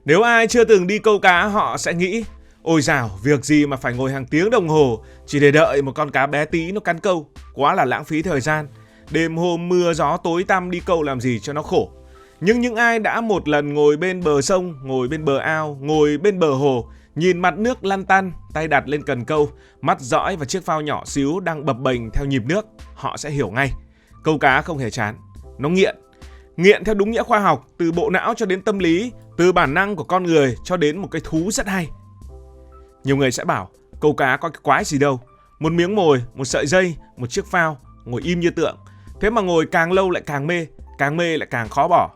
Nếu ai chưa từng đi câu cá họ sẽ nghĩ: ôi dào, việc gì mà phải ngồi hàng tiếng đồng hồ chỉ để đợi một con cá bé tí nó cắn câu, quá là lãng phí thời gian. Đêm hôm mưa gió tối tăm đi câu làm gì cho nó khổ. Nhưng những ai đã một lần ngồi bên bờ sông, ngồi bên bờ ao, ngồi bên bờ hồ, nhìn mặt nước lăn tăn, tay đặt lên cần câu, mắt dõi vào chiếc phao nhỏ xíu đang bập bềnh theo nhịp nước, họ sẽ hiểu ngay. Câu cá không hề chán, nó nghiện. Nghiện theo đúng nghĩa khoa học, từ bộ não cho đến tâm lý, từ bản năng của con người cho đến một cái thú rất hay. Nhiều người sẽ bảo, câu cá có cái quái gì đâu. Một miếng mồi, một sợi dây, một chiếc phao, ngồi im như tượng. Thế mà ngồi càng lâu lại càng mê lại càng khó bỏ.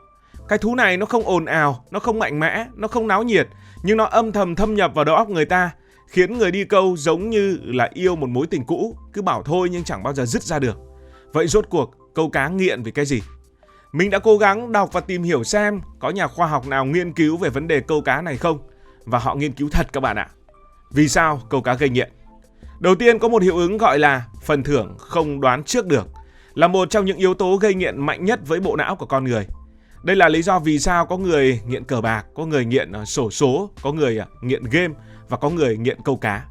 Cái thú này nó không ồn ào, nó không mạnh mẽ, nó không náo nhiệt, nhưng nó âm thầm thâm nhập vào đầu óc người ta, khiến người đi câu giống như là yêu một mối tình cũ, cứ bảo thôi nhưng chẳng bao giờ dứt ra được. Vậy rốt cuộc câu cá nghiện vì cái gì? Mình đã cố gắng đọc và tìm hiểu xem có nhà khoa học nào nghiên cứu về vấn đề câu cá này không. Và họ nghiên cứu thật các bạn ạ. Vì sao câu cá gây nghiện? Đầu tiên có một hiệu ứng gọi là phần thưởng không đoán trước được, là một trong những yếu tố gây nghiện mạnh nhất với bộ não của con người. Đây là lý do vì sao có người nghiện cờ bạc, có người nghiện xổ số, có người nghiện game và có người nghiện câu cá.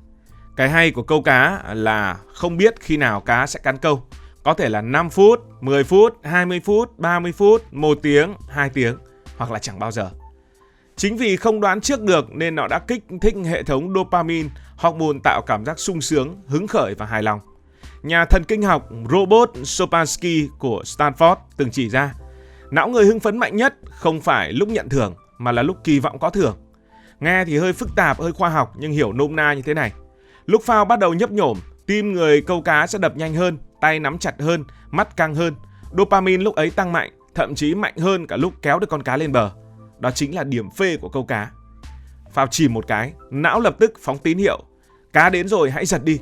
Cái hay của câu cá là không biết khi nào cá sẽ cắn câu. Có thể là 5 phút, 10 phút, 20 phút, 30 phút, 1 tiếng, 2 tiếng hoặc là chẳng bao giờ. Chính vì không đoán trước được nên nó đã kích thích hệ thống dopamine, hormone tạo cảm giác sung sướng, hứng khởi và hài lòng. Nhà thần kinh học Robert Sapolsky của Stanford từng chỉ ra, não người hưng phấn mạnh nhất không phải lúc nhận thưởng mà là lúc kỳ vọng có thưởng. Nghe thì hơi phức tạp, hơi khoa học nhưng hiểu nôm na như thế này. Lúc phao bắt đầu nhấp nhổm, tim người câu cá sẽ đập nhanh hơn, tay nắm chặt hơn, mắt căng hơn. Dopamine lúc ấy tăng mạnh, thậm chí mạnh hơn cả lúc kéo được con cá lên bờ. Đó chính là điểm phê của câu cá. Phao chìm một cái, não lập tức phóng tín hiệu: cá đến rồi, hãy giật đi.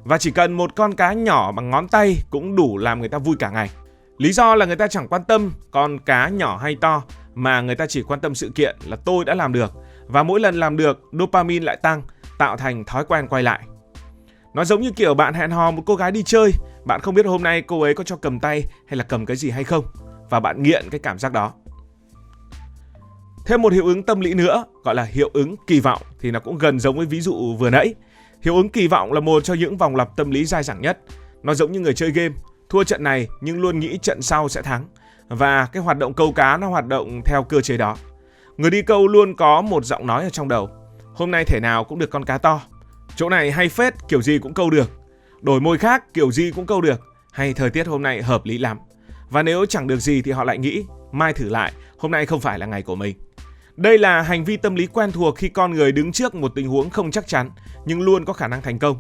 Và chỉ cần một con cá nhỏ bằng ngón tay cũng đủ làm người ta vui cả ngày. Lý do là người ta chẳng quan tâm con cá nhỏ hay to, mà người ta chỉ quan tâm sự kiện là tôi đã làm được. Và mỗi lần làm được, dopamine lại tăng, tạo thành thói quen quay lại. Nó giống như kiểu bạn hẹn hò một cô gái đi chơi, bạn không biết hôm nay cô ấy có cho cầm tay hay là cầm cái gì hay không, và bạn nghiện cái cảm giác đó. Thêm một hiệu ứng tâm lý nữa gọi là hiệu ứng kỳ vọng thì nó cũng gần giống với ví dụ vừa nãy. Hiệu ứng kỳ vọng là một trong những vòng lặp tâm lý dai dẳng nhất. Nó giống như người chơi game, thua trận này nhưng luôn nghĩ trận sau sẽ thắng. Và cái hoạt động câu cá nó hoạt động theo cơ chế đó. Người đi câu luôn có một giọng nói ở trong đầu: hôm nay thể nào cũng được con cá to, chỗ này hay phết, kiểu gì cũng câu được, đổi mồi khác kiểu gì cũng câu được, hay thời tiết hôm nay hợp lý lắm. Và nếu chẳng được gì thì họ lại nghĩ mai thử lại, hôm nay không phải là ngày của mình. Đây là hành vi tâm lý quen thuộc khi con người đứng trước một tình huống không chắc chắn nhưng luôn có khả năng thành công.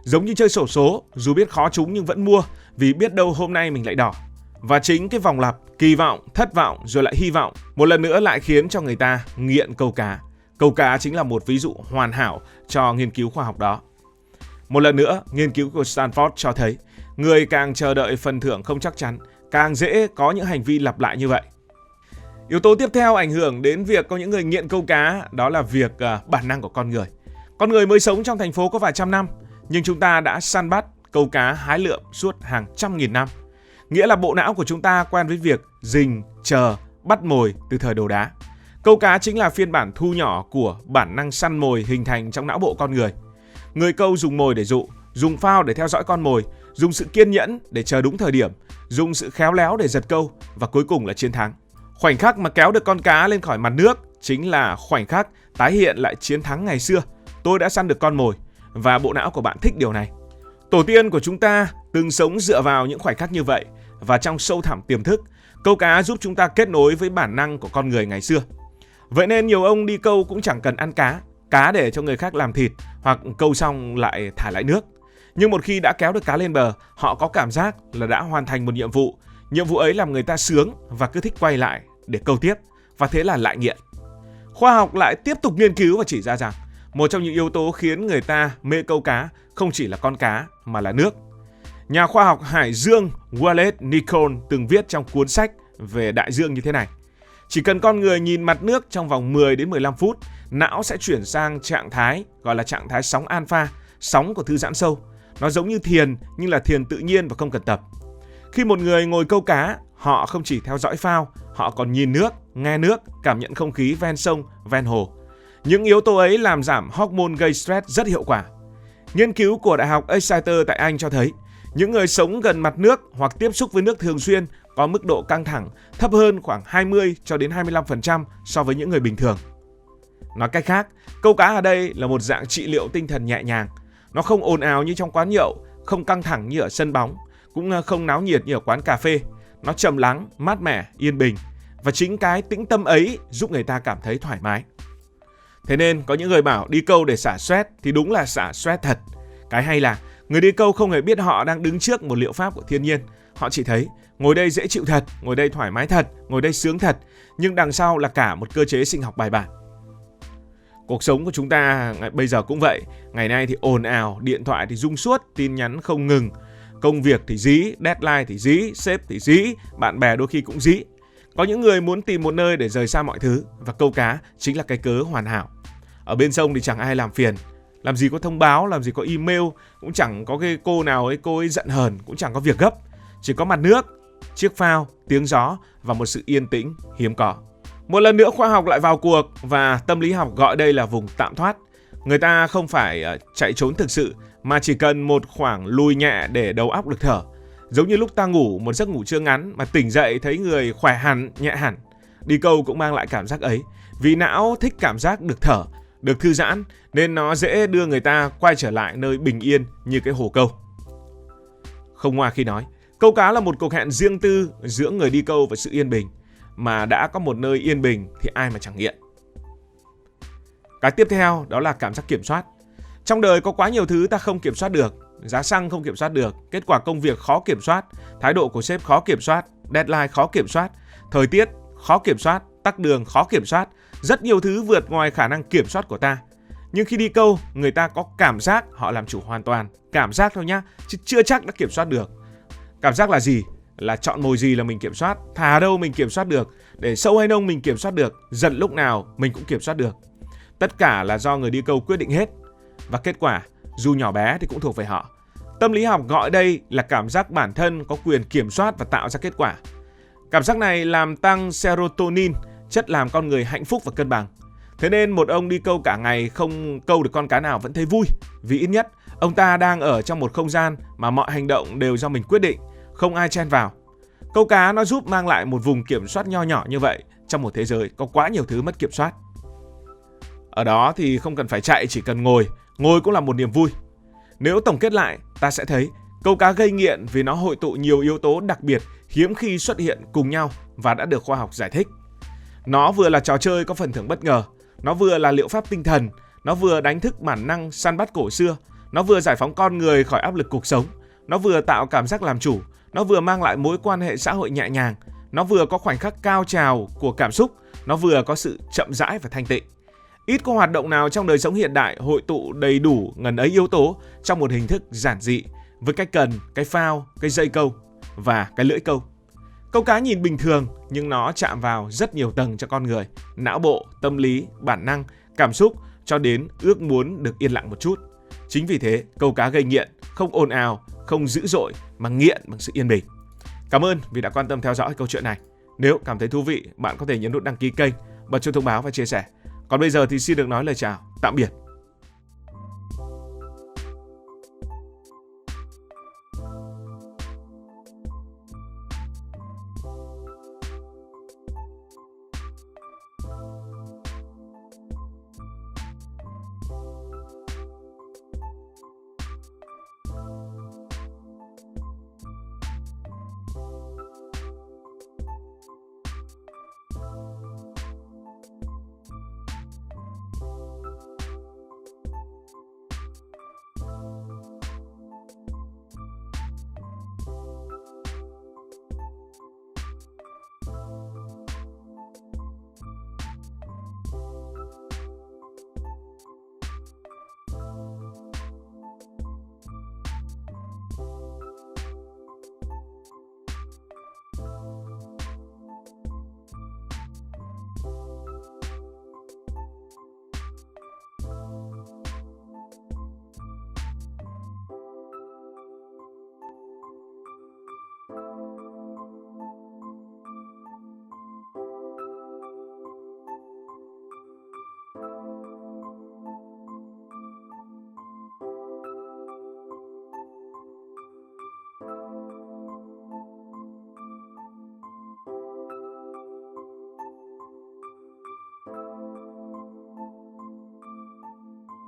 Giống như chơi xổ số, dù biết khó trúng nhưng vẫn mua vì biết đâu hôm nay mình lại đỏ. Và chính cái vòng lặp kỳ vọng, thất vọng rồi lại hy vọng một lần nữa lại khiến cho người ta nghiện câu cá. Câu cá chính là một ví dụ hoàn hảo cho nghiên cứu khoa học đó. Một lần nữa, nghiên cứu của Stanford cho thấy người càng chờ đợi phần thưởng không chắc chắn, càng dễ có những hành vi lặp lại như vậy. Yếu tố tiếp theo ảnh hưởng đến việc có những người nghiện câu cá đó là việc bản năng của con người. Con người mới sống trong thành phố có vài trăm năm, nhưng chúng ta đã săn bắt, câu cá, hái lượm suốt hàng trăm nghìn năm. Nghĩa là bộ não của chúng ta quen với việc rình, chờ, bắt mồi từ thời đồ đá. Câu cá chính là phiên bản thu nhỏ của bản năng săn mồi hình thành trong não bộ con người. Người câu dùng mồi để dụ, dùng phao để theo dõi con mồi, dùng sự kiên nhẫn để chờ đúng thời điểm, dùng sự khéo léo để giật câu và cuối cùng là chiến thắng. Khoảnh khắc mà kéo được con cá lên khỏi mặt nước chính là khoảnh khắc tái hiện lại chiến thắng ngày xưa. Tôi đã săn được con mồi và bộ não của bạn thích điều này. Tổ tiên của chúng ta từng sống dựa vào những khoảnh khắc như vậy và trong sâu thẳm tiềm thức, câu cá giúp chúng ta kết nối với bản năng của con người ngày xưa. Vậy nên nhiều ông đi câu cũng chẳng cần ăn cá để cho người khác làm thịt hoặc câu xong lại thả lại nước. Nhưng một khi đã kéo được cá lên bờ, họ có cảm giác là đã hoàn thành một nhiệm vụ. Nhiệm vụ ấy làm người ta sướng và cứ thích quay lại để câu tiếp, và thế là lại nghiện. Khoa học lại tiếp tục nghiên cứu và chỉ ra rằng một trong những yếu tố khiến người ta mê câu cá không chỉ là con cá mà là nước. Nhà khoa học Hải dương Wallace Nicol từng viết trong cuốn sách về đại dương như thế này: chỉ cần con người nhìn mặt nước trong vòng 10 đến 15 phút, não sẽ chuyển sang trạng thái gọi là trạng thái sóng alpha, sóng của thư giãn sâu. Nó giống như thiền nhưng là thiền tự nhiên và không cần tập. Khi một người ngồi câu cá, họ không chỉ theo dõi phao, họ còn nhìn nước, nghe nước, cảm nhận không khí ven sông, ven hồ. Những yếu tố ấy làm giảm hormone gây stress rất hiệu quả. Nghiên cứu của Đại học Exeter tại Anh cho thấy những người sống gần mặt nước hoặc tiếp xúc với nước thường xuyên có mức độ căng thẳng thấp hơn khoảng 20 cho đến 25% so với những người bình thường. Nói cách khác, câu cá ở đây là một dạng trị liệu tinh thần nhẹ nhàng. Nó không ồn ào như trong quán nhậu, không căng thẳng như ở sân bóng, cũng không náo nhiệt như ở quán cà phê. Nó trầm lắng, mát mẻ, yên bình. Và chính cái tĩnh tâm ấy giúp người ta cảm thấy thoải mái. Thế nên có những người bảo đi câu để xả stress thì đúng là xả stress thật. Cái hay là người đi câu không hề biết họ đang đứng trước một liệu pháp của thiên nhiên. Họ chỉ thấy ngồi đây dễ chịu thật, ngồi đây thoải mái thật, ngồi đây sướng thật. Nhưng đằng sau là cả một cơ chế sinh học bài bản. Cuộc sống của chúng ta bây giờ cũng vậy. Ngày nay thì ồn ào, điện thoại thì rung suốt, tin nhắn không ngừng. Công việc thì dí, deadline thì dí, sếp thì dí, bạn bè đôi khi cũng dí. Có những người muốn tìm một nơi để rời xa mọi thứ, và câu cá chính là cái cớ hoàn hảo. Ở bên sông thì chẳng ai làm phiền, làm gì có thông báo, làm gì có email, cũng chẳng có cái cô nào ấy cô ấy giận hờn, cũng chẳng có việc gấp. Chỉ có mặt nước, chiếc phao, tiếng gió và một sự yên tĩnh hiếm có. Một lần nữa khoa học lại vào cuộc và tâm lý học gọi đây là vùng tạm thoát. Người ta không phải chạy trốn thực sự mà chỉ cần một khoảng lùi nhẹ để đầu óc được thở. Giống như lúc ta ngủ một giấc ngủ trưa ngắn mà tỉnh dậy thấy người khỏe hẳn, nhẹ hẳn. Đi câu cũng mang lại cảm giác ấy. Vì não thích cảm giác được thở, được thư giãn nên nó dễ đưa người ta quay trở lại nơi bình yên như cái hồ câu. Không ngoa khi nói, câu cá là một cuộc hẹn riêng tư giữa người đi câu và sự yên bình. Mà đã có một nơi yên bình thì ai mà chẳng nghiện. Cái tiếp theo đó là cảm giác kiểm soát. Trong đời có quá nhiều thứ ta không kiểm soát được. Giá xăng không kiểm soát được, kết quả công việc khó kiểm soát, thái độ của sếp khó kiểm soát, deadline khó kiểm soát, thời tiết khó kiểm soát, tắc đường khó kiểm soát. Rất nhiều thứ vượt ngoài khả năng kiểm soát của ta. Nhưng khi đi câu, người ta có cảm giác họ làm chủ hoàn toàn. Cảm giác thôi nhá, chứ chưa chắc đã kiểm soát được. Cảm giác là gì? Là chọn mồi gì là mình kiểm soát, thả đâu mình kiểm soát được, để sâu hay nông mình kiểm soát được, giật lúc nào mình cũng kiểm soát được. Tất cả là do người đi câu quyết định hết. Và kết quả, dù nhỏ bé thì cũng thuộc về họ. Tâm lý học gọi đây là cảm giác bản thân có quyền kiểm soát và tạo ra kết quả. Cảm giác này làm tăng serotonin, chất làm con người hạnh phúc và cân bằng. Thế nên một ông đi câu cả ngày không câu được con cá nào vẫn thấy vui. Vì ít nhất, ông ta đang ở trong một không gian mà mọi hành động đều do mình quyết định, không ai chen vào. Câu cá nó giúp mang lại một vùng kiểm soát nho nhỏ như vậy trong một thế giới có quá nhiều thứ mất kiểm soát. Ở đó thì không cần phải chạy, chỉ cần ngồi. Ngồi cũng là một niềm vui. Nếu tổng kết lại, ta sẽ thấy câu cá gây nghiện vì nó hội tụ nhiều yếu tố đặc biệt hiếm khi xuất hiện cùng nhau và đã được khoa học giải thích. Nó vừa là trò chơi có phần thưởng bất ngờ, nó vừa là liệu pháp tinh thần, nó vừa đánh thức bản năng săn bắt cổ xưa, nó vừa giải phóng con người khỏi áp lực cuộc sống, nó vừa tạo cảm giác làm chủ, nó vừa mang lại mối quan hệ xã hội nhẹ nhàng, nó vừa có khoảnh khắc cao trào của cảm xúc, nó vừa có sự chậm rãi và thanh tịnh. Ít có hoạt động nào trong đời sống hiện đại hội tụ đầy đủ ngần ấy yếu tố trong một hình thức giản dị với cái cần, cái phao, cái dây câu và cái lưỡi câu. Câu cá nhìn bình thường nhưng nó chạm vào rất nhiều tầng cho con người, não bộ, tâm lý, bản năng, cảm xúc cho đến ước muốn được yên lặng một chút. Chính vì thế, câu cá gây nghiện, không ồn ào, không dữ dội mà nghiện bằng sự yên bình. Cảm ơn vì đã quan tâm theo dõi câu chuyện này. Nếu cảm thấy thú vị, bạn có thể nhấn nút đăng ký kênh, bật chuông thông báo và chia sẻ. Còn bây giờ thì xin được nói lời chào, tạm biệt.